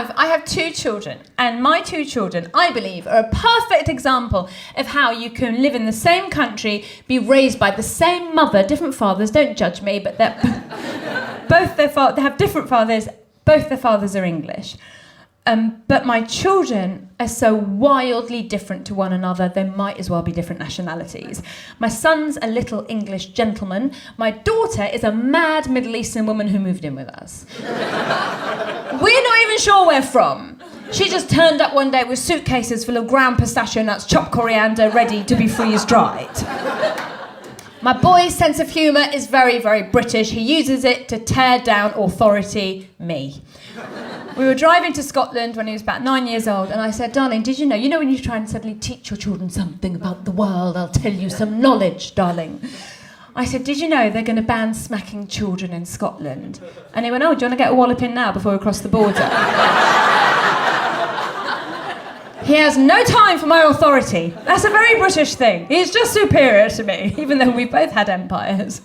have 2 children, and my 2 children, I believe, are a perfect example of how you can live in the same country, be raised by the same mother, different fathers. Don't judge me, but they have different fathers. Both their fathers are English. But my children are so wildly different to one another, they might as well be different nationalities. My son's a little English gentleman. My daughter is a mad Middle Eastern woman who moved in with us. We're not even sure where from. She just turned up one day with suitcases full of ground pistachio nuts, chopped coriander, ready to be freeze-dried. My boy's sense of humour is very, very British. He uses it to tear down authority, me. We were driving to Scotland when he was about 9 years old, and I said, darling, did you know when you try and suddenly teach your children something about the world, I'll tell you some knowledge, darling. I said, did you know they're going to ban smacking children in Scotland? And he went, oh, do you want to get a wallop in now before we cross the border? He has no time for my authority. That's a very British thing. He's just superior to me, even though we both had empires.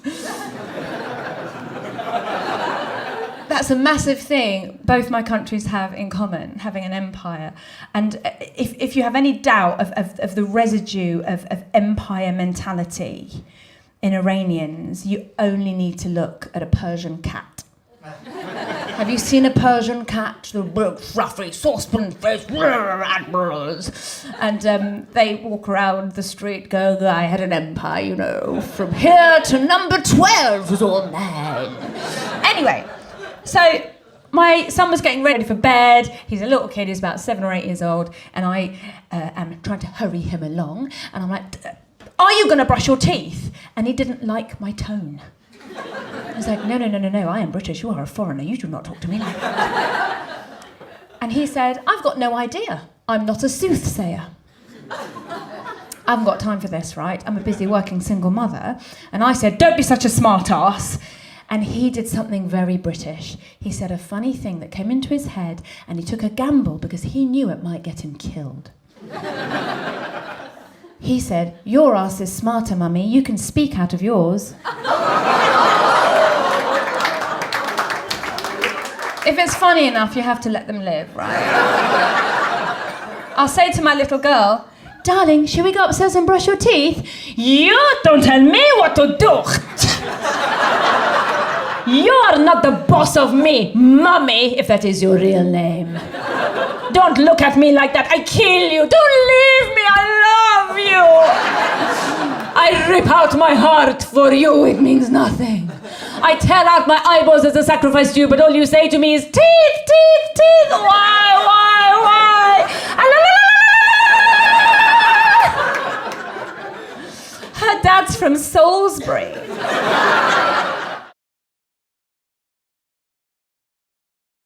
That's a massive thing both my countries have in common, having an empire. And if you have any doubt of the residue of empire mentality in Iranians, you only need to look at a Persian cat. Have you seen a Persian cat? The big, fluffy, saucepan-faced admirals. And they walk around the street going, I had an empire, you know. From here to number 12 was all mine. Anyway, so my son was getting ready for bed. He's a little kid, he's about 7 or 8 years old. And I am trying to hurry him along. And I'm like, are you going to brush your teeth? And he didn't like my tone. I was like, no, I am British, you are a foreigner, you do not talk to me like that. And he said, I've got no idea, I'm not a soothsayer. I haven't got time for this, right? I'm a busy working single mother. And I said, don't be such a smart ass. And he did something very British. He said a funny thing that came into his head, and he took a gamble because he knew it might get him killed. He said, your ass is smarter, mummy, you can speak out of yours. If it's funny enough, you have to let them live, right? I'll say to my little girl, darling, should we go upstairs and brush your teeth? You don't tell me what to do. You are not the boss of me, mummy, if that is your real name. Don't look at me like that, I kill you. Don't leave me, I love you. I rip out my heart for you, it means nothing. I tear out my eyeballs as a sacrifice to you, but all you say to me is, teeth, teeth, teeth, why? Her dad's from Salisbury.